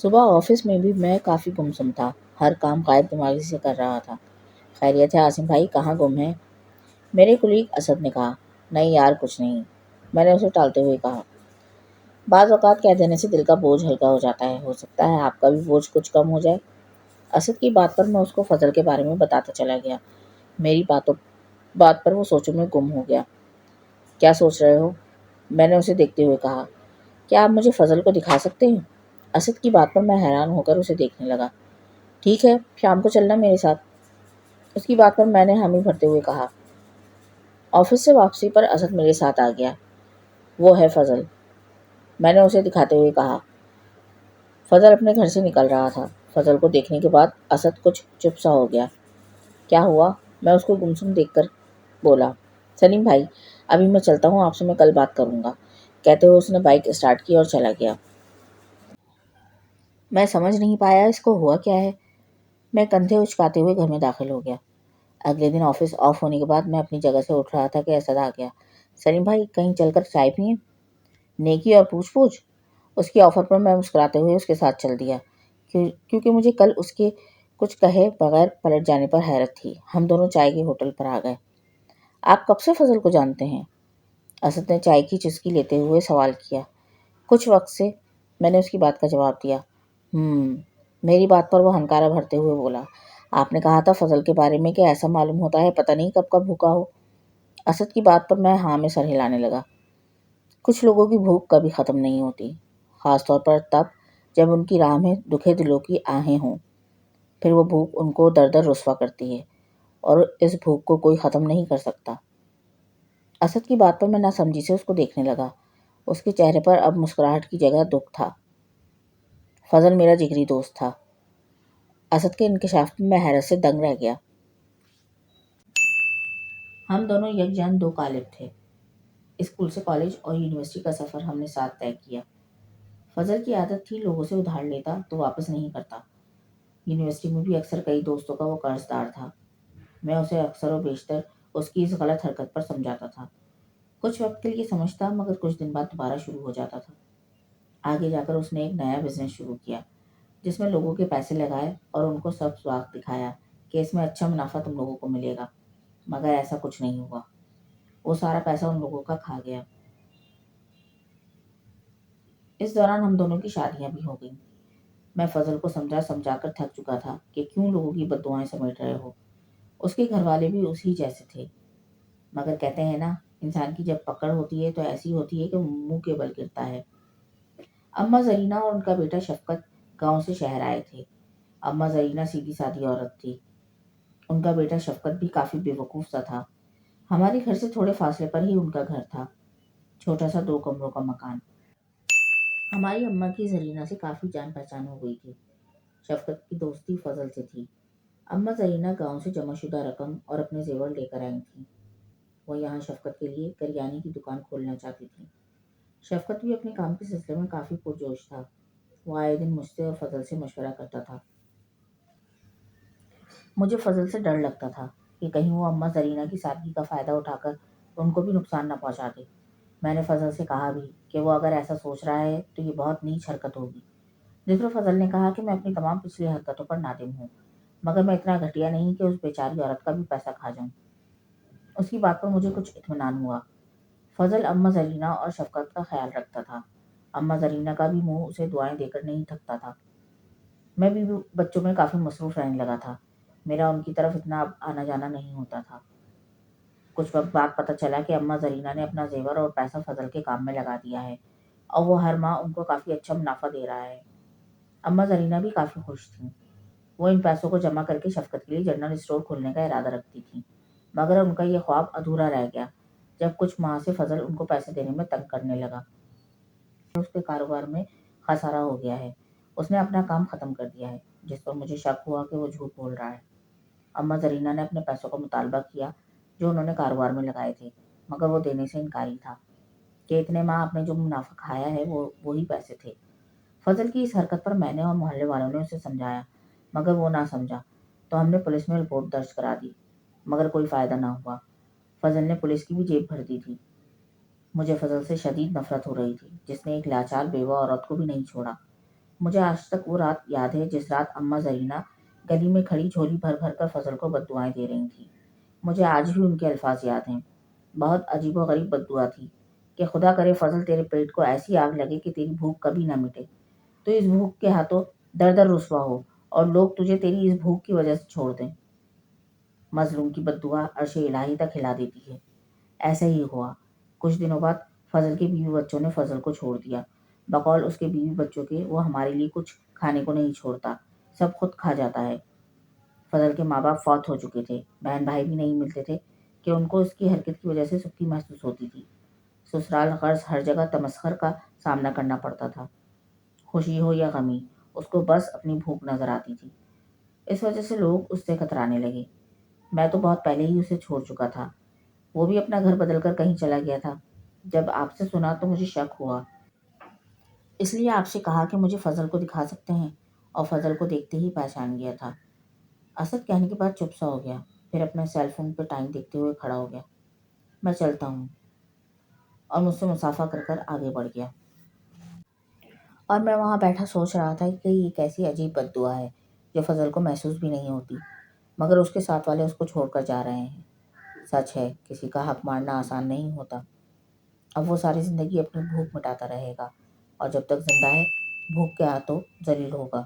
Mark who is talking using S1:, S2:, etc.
S1: صبح آفس میں بھی میں کافی گمسم تھا، ہر کام غائب دماغی سے کر رہا تھا۔ خیریت ہے عاصم بھائی، کہاں گم ہیں؟ میرے کلیگ اسد نے کہا۔ نہیں یار، کچھ نہیں، میں نے اسے ٹالتے ہوئے کہا۔ بعض اوقات کہہ دینے سے دل کا بوجھ ہلکا ہو جاتا ہے، ہو سکتا ہے آپ کا بھی بوجھ کچھ کم ہو جائے۔ اسد کی بات پر میں اس کو فضل کے بارے میں بتاتا چلا گیا۔ میری بات پر وہ سوچوں میں گم ہو گیا۔ کیا سوچ رہے ہو؟ میں نے اسے دیکھتے ہوئے کہا۔ کیا آپ مجھے فضل کو دکھا سکتے ہیں؟ اسد کی بات پر میں حیران ہو کر اسے دیکھنے لگا۔ ٹھیک ہے، شام کو چلنا میرے ساتھ۔ اس کی بات پر میں نے حامی بھرتے ہوئے کہا۔ آفس سے واپسی پر اسد میرے ساتھ آ گیا۔ وہ ہے فضل، میں نے اسے دکھاتے ہوئے کہا۔ فضل اپنے گھر سے نکل رہا تھا۔ فضل کو دیکھنے کے بعد اسد کچھ چپ سا ہو گیا۔ کیا ہوا؟ میں اس کو گمسم دیکھ کر بولا۔ سلیم بھائی، ابھی میں چلتا ہوں، آپ سے میں کل بات کروں گا، کہتے ہوئے اس نے بائک اسٹارٹ کی اور چلا گیا۔ میں سمجھ نہیں پایا اس کو ہوا کیا ہے۔ میں کندھے اچکاتے ہوئے گھر میں داخل ہو گیا۔ اگلے دن آفس آف ہونے کے بعد میں اپنی جگہ سے اٹھ رہا تھا کہ اسد آ گیا۔ سلیم بھائی، کہیں چل کر چائے پئیں؟ نیکی اور پوچھ پوچھ؟ اس کی آفر پر میں مسکراتے ہوئے اس کے ساتھ چل دیا، کیونکہ مجھے کل اس کے کچھ کہے بغیر پلٹ جانے پر حیرت تھی۔ ہم دونوں چائے کے ہوٹل پر آ گئے۔ آپ کب سے فضل کو جانتے ہیں؟ اسد نے چائے کی چسکی لیتے ہوئے سوال کیا۔ کچھ وقت سے، میں نے اس کی بات کا جواب دیا۔ میری بات پر وہ ہنکارا بھرتے ہوئے بولا۔ آپ نے کہا تھا فضل کے بارے میں کہ ایسا معلوم ہوتا ہے پتہ نہیں کب کب بھوکا ہو۔ اسد کی بات پر میں ہاں میں سر ہلانے لگا۔ کچھ لوگوں کی بھوک کبھی ختم نہیں ہوتی، خاص طور پر تب جب ان کی راہ میں دکھے دلوں کی آہیں ہوں۔ پھر وہ بھوک ان کو در در رسوا کرتی ہے، اور اس بھوک کو کوئی ختم نہیں کر سکتا۔ اسد کی بات پر میں ناسمجھی سے اس کو دیکھنے لگا۔ اس کے چہرے پر اب مسکراہٹ کی جگہ دکھ تھا۔ فضل میرا جگری دوست تھا۔ اسد کے انکشاف میں میں حیرت سے دنگ رہ گیا۔ ہم دونوں یکجان دو قالب تھے۔ اسکول سے کالج اور یونیورسٹی کا سفر ہم نے ساتھ طے کیا۔ فضل کی عادت تھی لوگوں سے ادھار لیتا تو واپس نہیں کرتا۔ یونیورسٹی میں بھی اکثر کئی دوستوں کا وہ قرض دار تھا۔ میں اسے اکثر و بیشتر اس کی اس غلط حرکت پر سمجھاتا تھا۔ کچھ وقت کے لیے سمجھتا، مگر کچھ دن بعد دوبارہ شروع ہو جاتا تھا۔ آگے جا کر اس نے ایک نیا بزنس شروع کیا، جس میں لوگوں کے پیسے لگائے اور ان کو سب سواگ دکھایا کہ اس میں اچھا منافع تم لوگوں کو ملے گا، مگر ایسا کچھ نہیں ہوا۔ وہ سارا پیسہ ان لوگوں کا کھا گیا۔ اس دوران ہم دونوں کی شادیاں بھی ہو گئیں۔ میں فضل کو سمجھا کر تھک چکا تھا کہ کیوں لوگوں کی بد دعائیں سمیٹ رہے ہو۔ اس کے گھر والے بھی اسی جیسے تھے، مگر کہتے ہیں نا، انسان کی جب پکڑ ہوتی ہے تو ایسی ہوتی ہے کہ منہ کے بل گرتا ہے۔ اماں زرینہ اور ان کا بیٹا شفقت گاؤں سے شہر آئے تھے۔ اماں زرینہ سیدھی سادی عورت تھی، ان کا بیٹا شفقت بھی کافی بے وقوف سا تھا۔ ہمارے گھر سے تھوڑے فاصلے پر ہی ان کا گھر تھا، چھوٹا سا 2 کمروں کا مکان۔ ہماری اماں کی زرینہ سے کافی جان پہچان ہو گئی تھی۔ شفقت کی دوستی فضل سے تھی۔ اماں زرینہ گاؤں سے جمع شدہ رقم اور اپنے زیور لے کر آئی تھیں۔ وہ یہاں شفقت کے لیے کریانے کی دکان کھولنا چاہتی تھی۔ شفقت بھی اپنے کام کے سلسلے میں کافی پرجوش تھا۔ وہ آئے دن مجھ سے اور فضل سے مشورہ کرتا تھا۔ مجھے فضل سے ڈر لگتا تھا کہ کہیں وہ اماں زرینہ کی سادگی کا فائدہ اٹھا کر ان کو بھی نقصان نہ پہنچا دے۔ میں نے فضل سے کہا بھی کہ وہ اگر ایسا سوچ رہا ہے تو یہ بہت نیچ حرکت ہوگی، جس پر فضل نے کہا کہ میں اپنی تمام پچھلی حرکتوں پر نادم ہوں، مگر میں اتنا گھٹیا نہیں کہ اس بیچاری عورت کا بھی پیسہ کھا جاؤں۔ اس کی بات پر مجھے کچھ اطمینان ہوا۔ فضل اماں زرینہ اور شفقت کا خیال رکھتا تھا۔ اماں زرینہ کا بھی منہ اسے دعائیں دے کر نہیں تھکتا تھا۔ میں بھی بچوں میں کافی مصروف رہنے لگا تھا۔ میرا ان کی طرف اتنا آنا جانا نہیں ہوتا تھا۔ کچھ وقت بعد پتہ چلا کہ اماں زرینہ نے اپنا زیور اور پیسہ فضل کے کام میں لگا دیا ہے، اور وہ ہر ماہ ان کو کافی اچھا منافع دے رہا ہے۔ اماں زرینہ بھی کافی خوش تھیں۔ وہ ان پیسوں کو جمع کر کے شفقت کے لیے جنرل اسٹور کھولنے کا ارادہ رکھتی تھیں، مگر ان کا یہ خواب ادھورا رہ گیا جب کچھ ماہ سے فضل ان کو پیسے دینے میں تنگ کرنے لگا۔ اس کے کاروبار میں خسارہ ہو گیا ہے، اس نے اپنا کام ختم کر دیا ہے، جس پر مجھے شک ہوا کہ وہ جھوٹ بول رہا ہے۔ اماں زرینہ نے اپنے پیسوں کا مطالبہ کیا جو انہوں نے کاروبار میں لگائے تھے، مگر وہ دینے سے انکاری تھا کہ اتنے ماہ آپ نے جو منافع کھایا ہے وہ وہی پیسے تھے۔ فضل کی اس حرکت پر میں نے اور محلے والوں نے اسے سمجھایا، مگر وہ نہ سمجھا، تو ہم نے پولیس میں رپورٹ درج کرا دی، مگر کوئی فائدہ نہ ہوا۔ فضل نے پولیس کی بھی جیب بھر دی تھی۔ مجھے فضل سے شدید نفرت ہو رہی تھی، جس نے ایک لاچار بیوہ عورت کو بھی نہیں چھوڑا۔ مجھے آج تک وہ رات یاد ہے جس رات اماں زرینہ گلی میں کھڑی جھولی بھر بھر کر فضل کو بددعائیں دے رہی تھیں۔ مجھے آج بھی ان کے الفاظ یاد ہیں۔ بہت عجیب و غریب بددعا تھی کہ خدا کرے فضل تیرے پیٹ کو ایسی آگ لگے کہ تیری بھوک کبھی نہ مٹے، تو اس بھوک کے ہاتھوں در در رسوا ہو اور لوگ تجھے تیری اس بھوک کی وجہ سے چھوڑ دیں۔ مظلوم کی بددعا عرش الہی تک ہلا دیتی ہے۔ ایسا ہی ہوا۔ کچھ دنوں بعد فضل کے بیوی بچوں نے فضل کو چھوڑ دیا۔ بقول اس کے بیوی بچوں کے وہ ہمارے لیے کچھ کھانے کو نہیں چھوڑتا، سب خود کھا جاتا ہے۔ فضل کے ماں باپ فوت ہو چکے تھے، بہن بھائی بھی نہیں ملتے تھے کہ ان کو اس کی حرکت کی وجہ سے سستی محسوس ہوتی تھی۔ سسرال غرض ہر جگہ تمسخر کا سامنا کرنا پڑتا تھا۔ خوشی ہو یا غمی، اس کو بس اپنی بھوک نظر آتی تھی۔ اس وجہ سے لوگ اس سے کترانے لگے۔ میں تو بہت پہلے ہی اسے چھوڑ چکا تھا، وہ بھی اپنا گھر بدل کر کہیں چلا گیا تھا۔ جب آپ سے سنا تو مجھے شک ہوا، اس لیے آپ سے کہا کہ مجھے فضل کو دکھا سکتے ہیں، اور فضل کو دیکھتے ہی پہچان گیا تھا۔ اسد کہنے کے بعد چپ سا ہو گیا، پھر اپنے سیل فون پہ ٹائم دیکھتے ہوئے کھڑا ہو گیا۔ میں چلتا ہوں، اور مجھ سے مسافہ کر کر آگے بڑھ گیا۔ اور میں وہاں بیٹھا سوچ رہا تھا کہ یہ کیسی عجیب بددعا ہے جو فضل کو محسوس بھی نہیں ہوتی، مگر اس کے ساتھ والے اس کو چھوڑ کر جا رہے ہیں۔ سچ ہے، کسی کا حق مارنا آسان نہیں ہوتا۔ اب وہ ساری زندگی اپنی بھوک مٹاتا رہے گا، اور جب تک زندہ ہے بھوک کے ہاتھوں ذلیل ہوگا۔